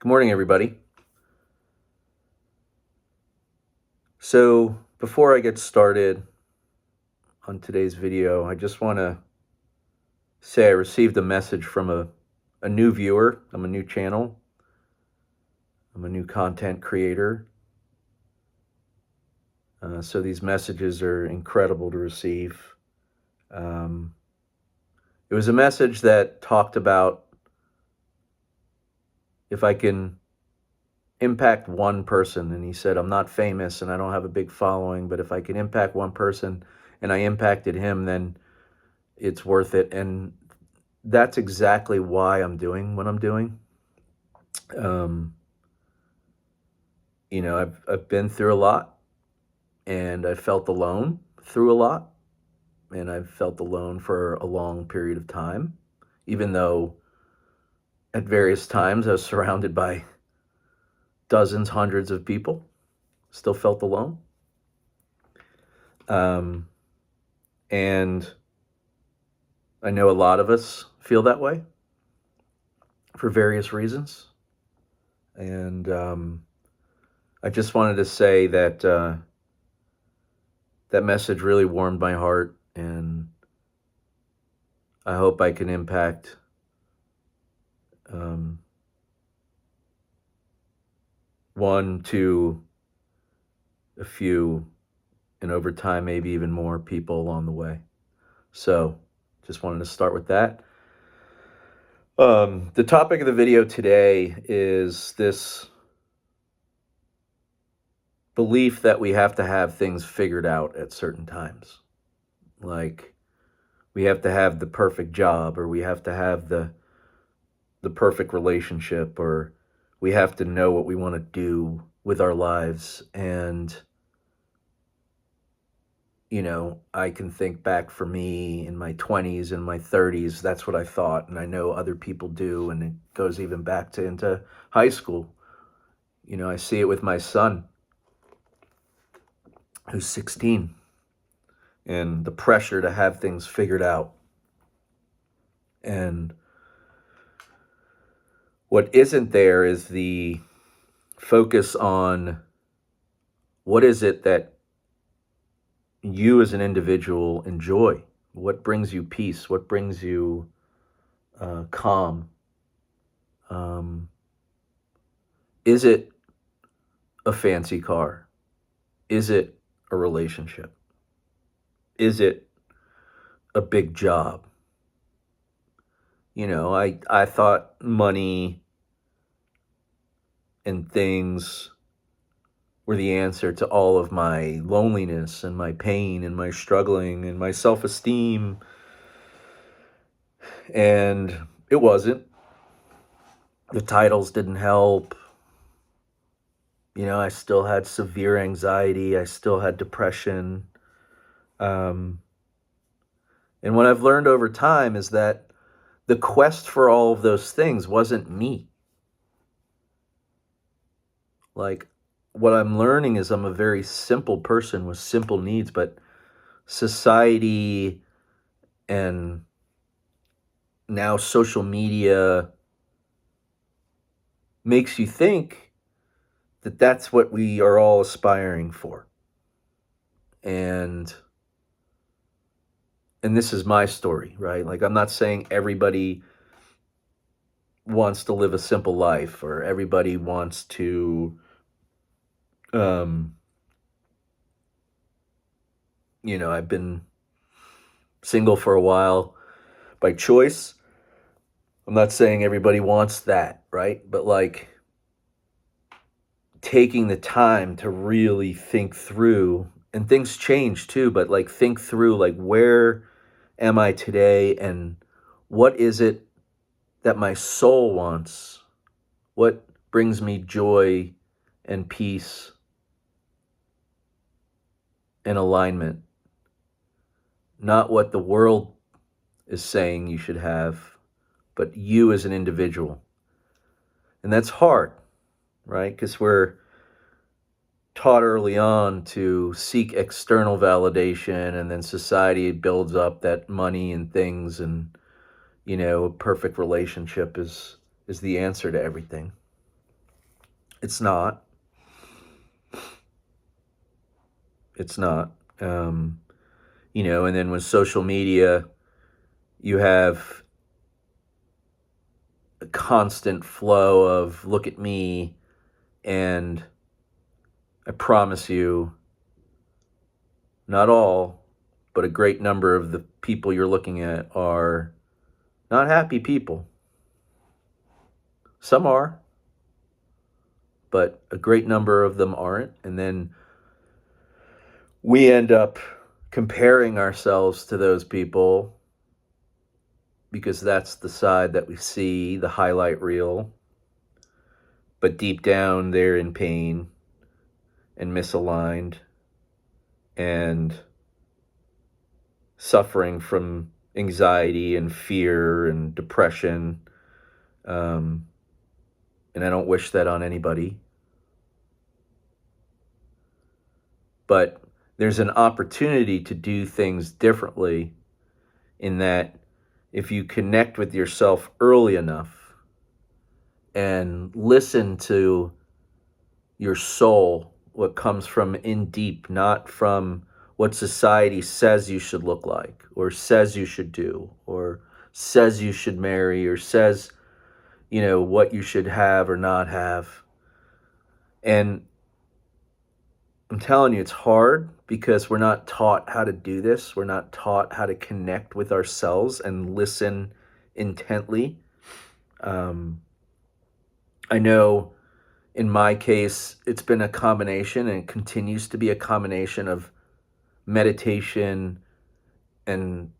Good morning, everybody. So before I get started on today's video, I just want to say I received a message from a new viewer. I'm a new channel. I'm a new content creator. So these messages are incredible to receive. It was a message that talked about if I can impact one person. And he said, I'm not famous and I don't have a big following, but if I can impact one person and I impacted him, then it's worth it. And that's exactly why I'm doing what I'm doing. I've been through a lot, and I've felt alone through a lot, and I've felt alone for a long period of time, even though at various times I was surrounded by dozens, hundreds of people, still felt alone. And I know a lot of us feel that way for various reasons. And I just wanted to say that that message really warmed my heart, and I hope I can impact one, two, a few, and over time, maybe even more people along the way. So just wanted to start with that. The topic of the video today is this belief that we have to have things figured out at certain times. Like we have to have the perfect job, or we have to have the perfect relationship, or we have to know what we want to do with our lives. And I can think back for me in my 20s and my 30s, that's what I thought. And I know other people do. And it goes even back into high school. I see it with my son, who's 16, and the pressure to have things figured out. And what isn't there is the focus on what is it that you as an individual enjoy. What brings you peace? What brings you calm? Is it a fancy car? Is it a relationship? Is it a big job? I thought money and things were the answer to all of my loneliness and my pain and my struggling and my self-esteem. And it wasn't. The titles didn't help. I still had severe anxiety. I still had depression. And what I've learned over time is that the quest for all of those things wasn't me. Like, what I'm learning is I'm a very simple person with simple needs, but society and now social media makes you think that that's what we are all aspiring for. And this is my story, right? Like, I'm not saying everybody wants to live a simple life, or everybody wants to I've been single for a while by choice. I'm not saying everybody wants that, right? But like taking the time to really think through, and things change too, but like think through, like, where am I today, and what is it that my soul wants? What brings me joy and peace and alignment? Not what the world is saying you should have, but you as an individual. And that's hard, right? Because we're taught early on to seek external validation, and then society builds up that money and things, and a perfect relationship is the answer to everything. It's not. It's not. And then with social media, you have a constant flow of look at me, and I promise you, not all, but a great number of the people you're looking at are not happy people. Some are, but a great number of them aren't. And then we end up comparing ourselves to those people because that's the side that we see, the highlight reel. But deep down, they're in pain and misaligned and suffering from anxiety and fear and depression. And I don't wish that on anybody. But there's an opportunity to do things differently in that if you connect with yourself early enough and listen to your soul, what comes from in deep, not from what society says you should look like or says you should do or says you should marry or says, what you should have or not have. And I'm telling you, it's hard because we're not taught how to do this. We're not taught how to connect with ourselves and listen intently. I know in my case, it's been a combination and it continues to be a combination of meditation and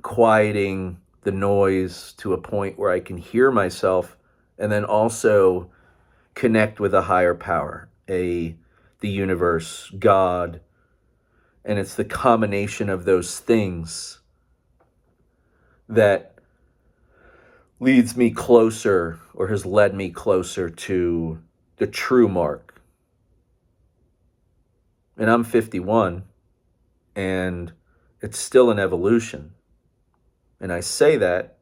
quieting the noise to a point where I can hear myself, and then also connect with a higher power, the universe, God. And it's the combination of those things that leads me closer, or has led me closer to the true mark. And I'm 51, and it's still an evolution. And I say that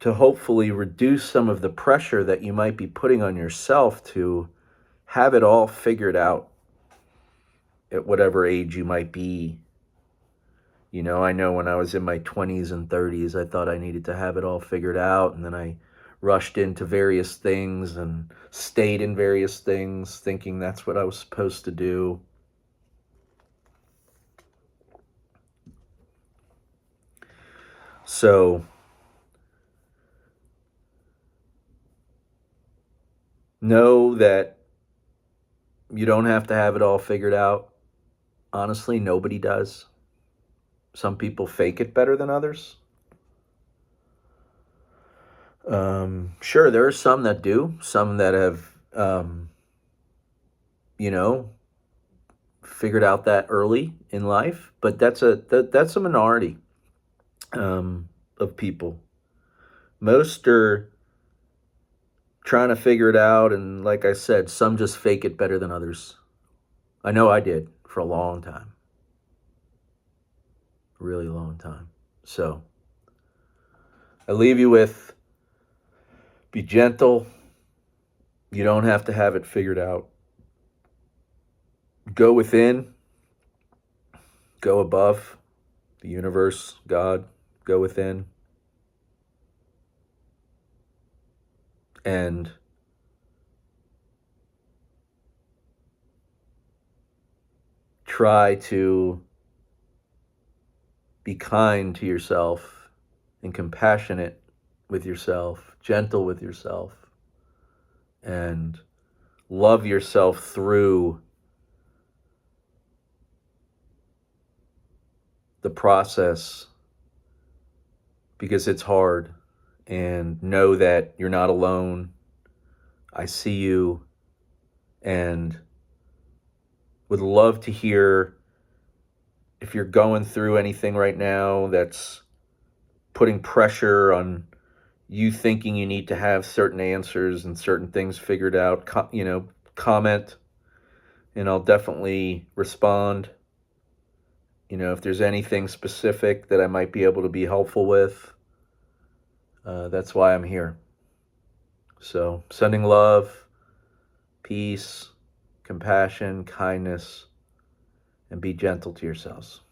to hopefully reduce some of the pressure that you might be putting on yourself to have it all figured out at whatever age you might be. I know when I was in my 20s and 30s, I thought I needed to have it all figured out. And then I rushed into various things and stayed in various things thinking that's what I was supposed to do. So know that you don't have to have it all figured out. Honestly, nobody does. Some people fake it better than others. Sure, there are some that do, some that have, figured out that early in life, but that's a minority of people. Most are trying to figure it out, and like I said, some just fake it better than others. I know I did for a long time, a really long time. So I leave you with, be gentle. You don't have to have it figured out. Go within, go above, the universe, God, go within. And try to be kind to yourself and compassionate with yourself, gentle with yourself, and love yourself through the process, because it's hard. And know that you're not alone. I see you, and would love to hear if you're going through anything right now that's putting pressure on you thinking you need to have certain answers and certain things figured out. Comment, and I'll definitely respond. If there's anything specific that I might be able to be helpful with, that's why I'm here. So, sending love, peace, compassion, kindness, and be gentle to yourselves.